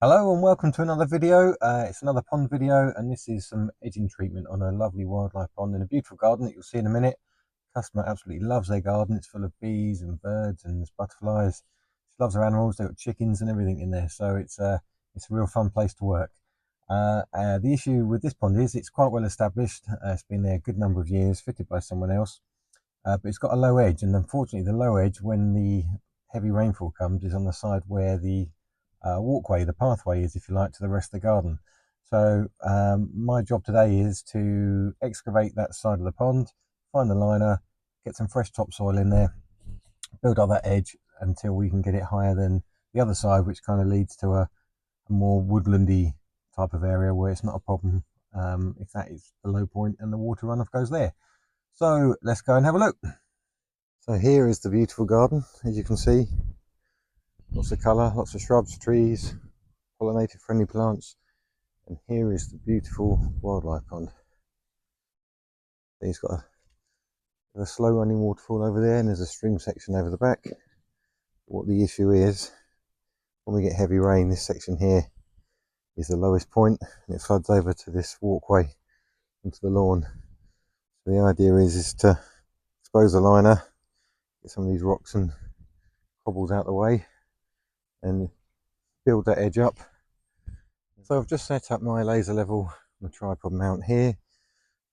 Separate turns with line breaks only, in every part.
Hello and welcome to another video. It's another pond video, and this is some edging treatment on a lovely wildlife pond in a beautiful garden that you'll see in a minute. Customer absolutely loves their garden. It's full of bees and birds and there's butterflies. She loves her animals. They've got chickens and everything in there, so it's a real fun place to work. The issue with this pond is it's quite well established. It's been there a good number of years, fitted by someone else, but it's got a low edge, and unfortunately the low edge, when the heavy rainfall comes, is on the side where the walkway, the pathway is, if you like, to the rest of the garden. So my job today is to excavate that side of the pond, find the liner, get some fresh topsoil in there, build up that edge until we can get it higher than the other side, which kind of leads to a more woodlandy type of area where it's not a problem if that is the low point and the water runoff goes there. So let's go and have a look. So here is the beautiful garden, as you can see. Lots of colour, lots of shrubs, trees, pollinator friendly plants, and here is the beautiful wildlife pond. He's got a slow running waterfall over there, and there's a stream section over the back. What the issue is, when we get heavy rain, this section here is the lowest point and it floods over to this walkway into the lawn. So the idea is to expose the liner, get some of these rocks and cobbles out the way and build that edge up. So I've just set up my laser level on the tripod mount here.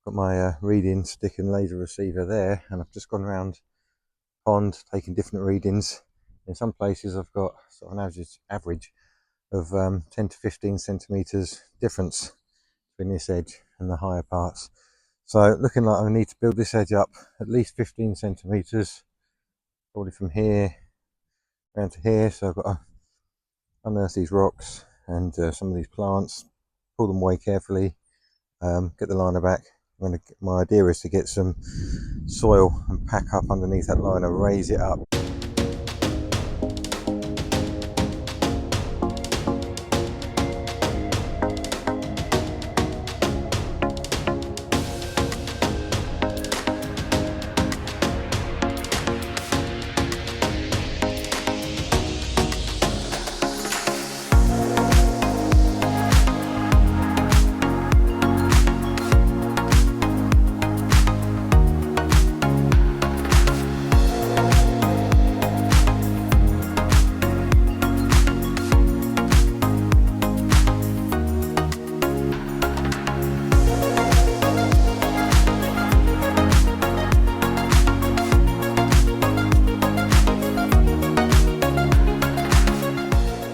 Got my reading stick and laser receiver there, and I've just gone around the pond taking different readings. In some places I've got sort of an average of 10 to 15 centimeters difference between this edge and the higher parts. So looking like I need to build this edge up at least 15 centimeters, probably from here around to here. So I've got to unearth these rocks and some of these plants, pull them away carefully, get the liner back. My idea is to get some soil and pack up underneath that liner, raise it up.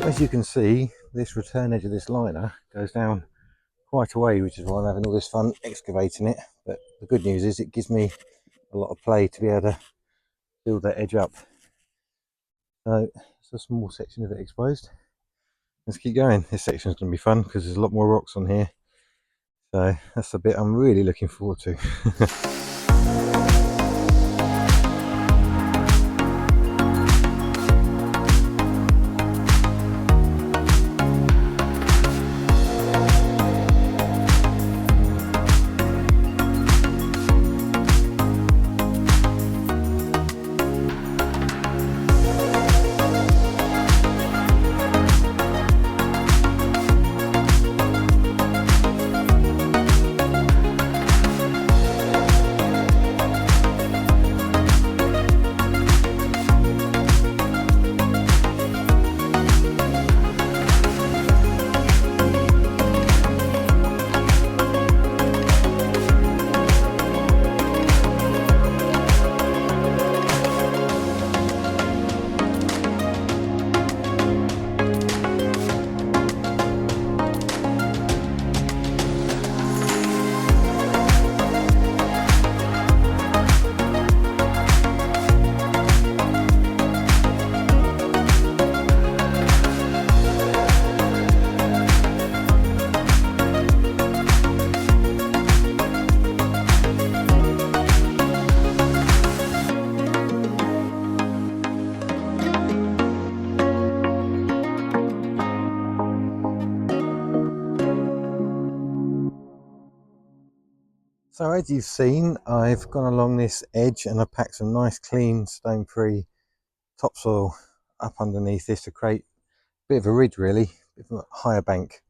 As you can see, this return edge of this liner goes down quite a way, which is why I'm having all this fun excavating it. But the good news is it gives me a lot of play to be able to build that edge up. So it's a small section of it exposed. Let's keep going. This section is going to be fun because there's a lot more rocks on here. So that's the bit I'm really looking forward to. So as you've seen, I've gone along this edge and I've packed some nice clean stone-free topsoil up underneath this to create a bit of a ridge really, higher bank,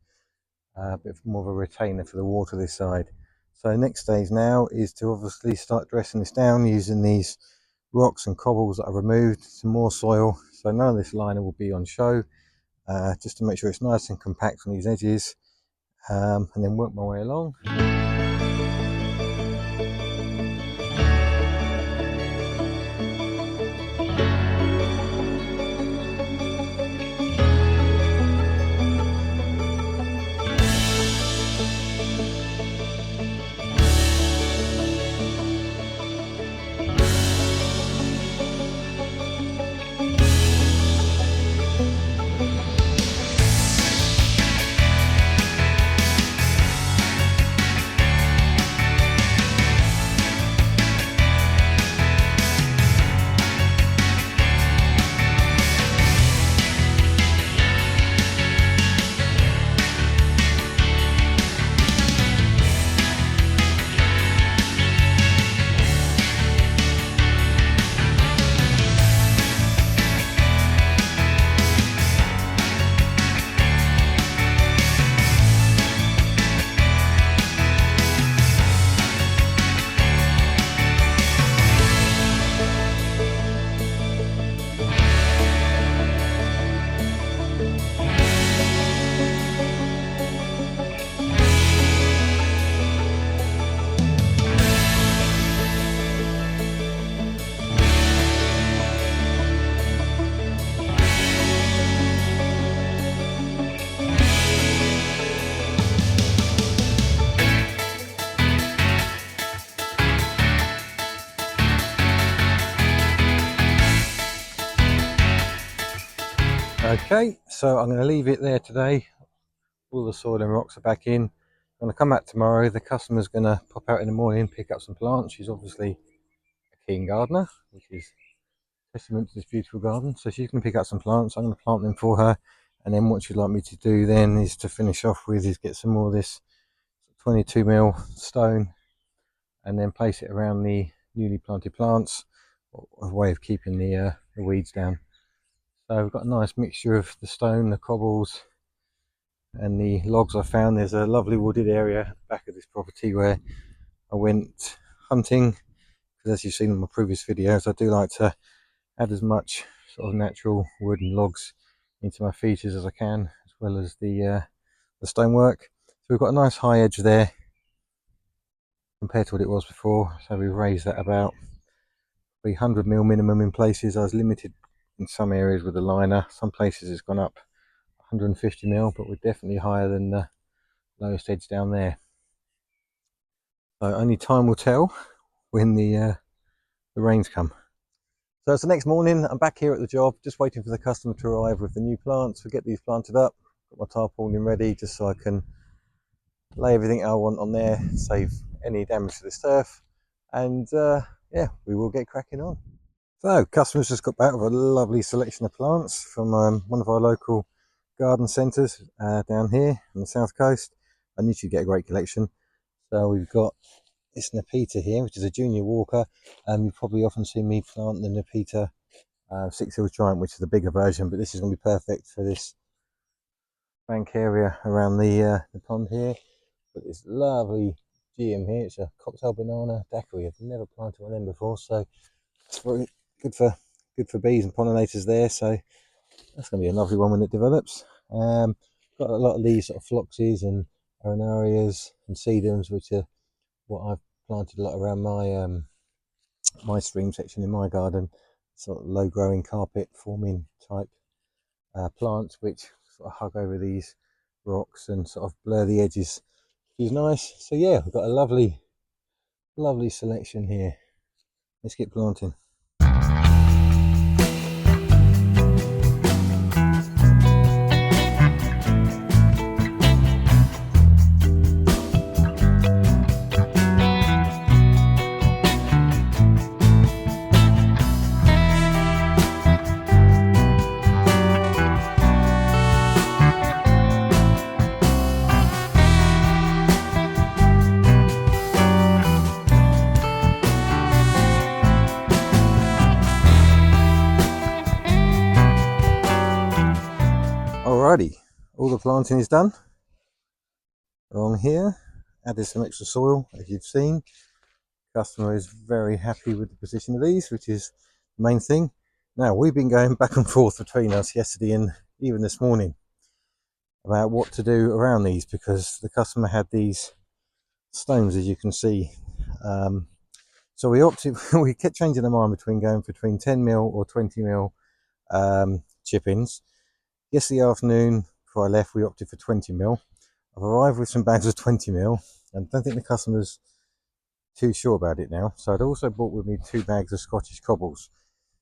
a bit more of a retainer for the water this side. So next stage now is to obviously start dressing this down using these rocks and cobbles that I removed, some more soil, so none of this liner will be on show, just to make sure it's nice and compact on these edges, and then work my way along. Okay, so I'm going to leave it there today. All the soil and rocks are back in. I'm going to come back tomorrow. The customer's going to pop out in the morning, pick up some plants. She's obviously a keen gardener, which is testament to this beautiful garden. So she's going to pick up some plants. I'm going to plant them for her, and then what she'd like me to do then is to finish off with is get some more of this 22mm stone and then place it around the newly planted plants, a way of keeping the weeds down. So we've got a nice mixture of the stone, the cobbles and the logs I found. There's a lovely wooded area at the back of this property where I went hunting, because as you've seen in my previous videos, I do like to add as much sort of natural wood and logs into my features as I can, as well as the stonework. So we've got a nice high edge there compared to what it was before. So we've raised that about 300mm minimum in places. I was limited in some areas with the liner. Some places it's gone up 150mm, but we're definitely higher than the lowest edge down there. So only time will tell when the rains come. So it's the next morning. I'm back here at the job, just waiting for the customer to arrive with the new plants. We get these planted up, got my tarpaulin ready just so I can lay everything I want on there, save any damage to the turf, and yeah, we will get cracking on. So customers just got back with a lovely selection of plants from one of our local garden centres down here on the south coast. I knew you'd get a great collection. So we've got this Nepeta here, which is a junior walker. You've probably often seen me plant the Nepeta 6 Hills Giant, which is the bigger version, but this is going to be perfect for this bank area around the pond here. But this lovely GM here, it's a cocktail banana daiquiri. I've never planted one of them before, so it's very good for bees and pollinators there. So that's going to be a lovely one when it develops. Got a lot of these sort of phloxes and arenarias and sedums, which are what I've planted a lot around my my stream section in my garden. Sort of low growing carpet forming type plants, which sort of hug over these rocks and sort of blur the edges, which is nice. So yeah, we've got a lovely selection here. Let's get planting. Alrighty, all the planting is done along here. Added some extra soil, as you've seen. Customer is very happy with the position of these, which is the main thing. Now, we've been going back and forth between us yesterday and even this morning about what to do around these, because the customer had these stones, as you can see. So we opted, we kept changing our mind between 10mm or 20mm chip-ins. Yesterday afternoon, before I left, we opted for 20mm. I've arrived with some bags of 20mm, and I don't think the customer's too sure about it now. So I'd also brought with me 2 bags of Scottish cobbles.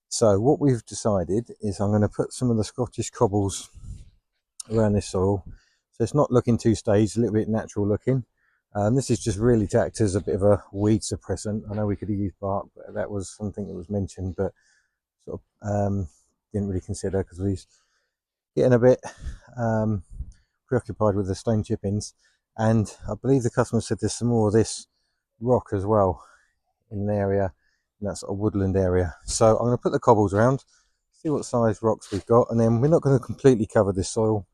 So what we've decided is I'm going to put some of the Scottish cobbles around this soil, so it's not looking too staged, a little bit natural looking. This is just really to act as a bit of a weed suppressant. I know we could have used bark, but that was something that was mentioned, but sort of didn't really consider because we was getting a bit preoccupied with the stone chip-ins. And I believe the customer said there's some more of this rock as well in the area, in that sort of woodland area. So I'm going to put the cobbles around, see what size rocks we've got, and then we're not going to completely cover this soil.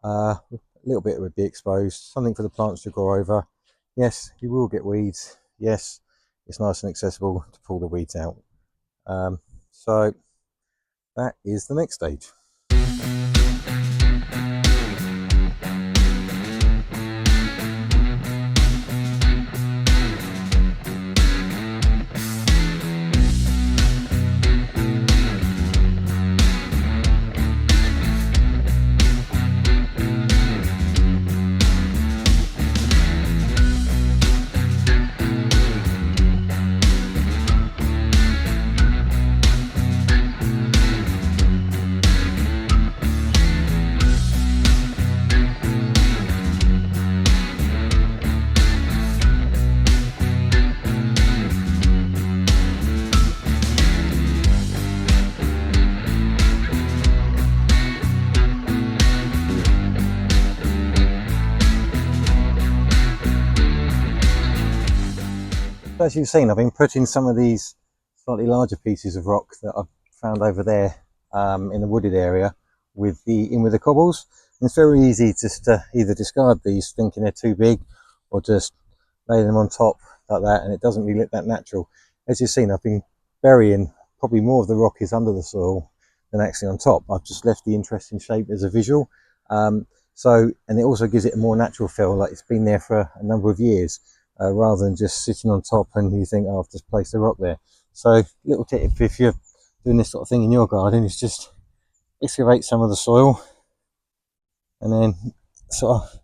A little bit would be exposed, something for the plants to grow over. Yes, you will get weeds. Yes, it's nice and accessible to pull the weeds out. So that is the next stage. As you've seen, I've been putting some of these slightly larger pieces of rock that I've found over there in the wooded area with the cobbles. And it's very easy just to either discard these thinking they're too big, or just lay them on top like that, and it doesn't really look that natural. As you've seen, I've been burying probably more of the rock is under the soil than actually on top. I've just left the interesting shape as a visual. And it also gives it a more natural feel, like it's been there for a number of years. Rather than just sitting on top and you think, oh, I've just placed a rock there. So little tip if you're doing this sort of thing in your garden is just excavate some of the soil and then sort of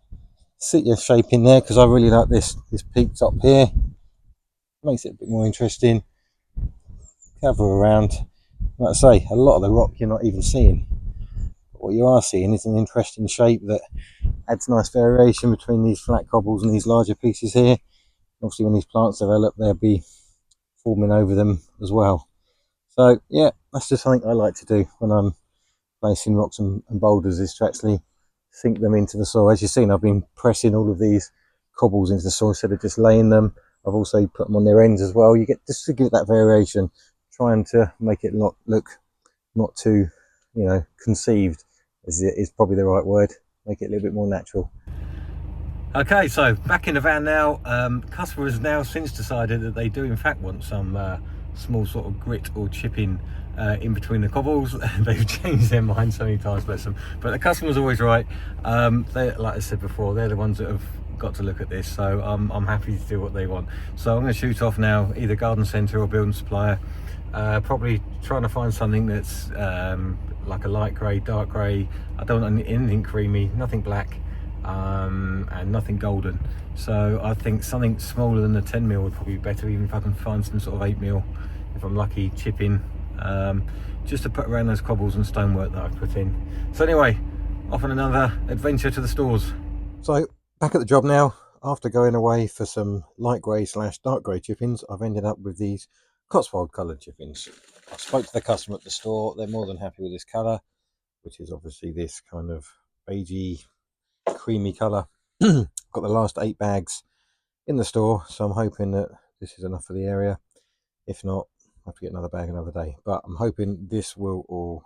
sit your shape in there, because I really like this peak top here. Makes it a bit more interesting. Cover around. Like I say, a lot of the rock you're not even seeing. But what you are seeing is an interesting shape that adds nice variation between these flat cobbles and these larger pieces here. Obviously when these plants develop, they'll be forming over them as well. So yeah, that's just something I like to do when I'm placing rocks and boulders, is to actually sink them into the soil. As you've seen, I've been pressing all of these cobbles into the soil instead of just laying them. I've also put them on their ends as well. You get just to give it that variation, trying to make it not look not too, conceived is probably the right word. Make it a little bit more natural. Okay, so back in the van now. Customer has now since decided that they do in fact want some small sort of grit or chipping in between the cobbles. They've changed their mind so many times, bless them. But the customer's always right. Like I said before, they're the ones that have got to look at this, so I'm happy to do what they want. So I'm going to shoot off now, either garden centre or building supplier. Probably trying to find something that's like a light grey, dark grey. I don't want anything creamy, nothing black. And nothing golden. So I think something smaller than the 10mm would probably be better, even if I can find some sort of 8mm, if I'm lucky, chipping, just to put around those cobbles and stonework that I've put in. So anyway, off on another adventure to the stores. So back at the job now. After going away for some light grey / dark grey chippings, I've ended up with these Cotswold coloured chippings. I spoke to the customer at the store. They're more than happy with this colour, which is obviously this kind of beigey creamy colour. Got the last 8 bags in the store, so I'm hoping that this is enough for the area. If not, I'll have to get another bag another day, but I'm hoping this will all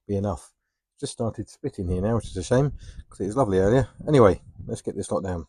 be enough just started spitting here now, which is a shame because it was lovely earlier. Anyway, let's get this lot down.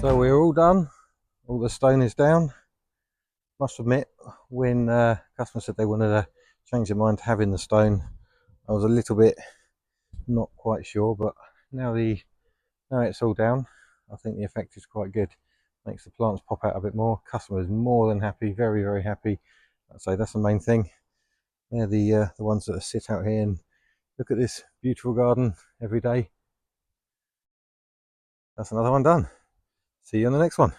So we're all done, all the stone is down. Must admit, when customers said they wanted to change their mind to having the stone, I was a little bit not quite sure, but now it's all down, I think the effect is quite good. Makes the plants pop out a bit more. Customer is more than happy, very, very happy. I'd say that's the main thing. They're the ones that sit out here and look at this beautiful garden every day. That's another one done. See you on the next one.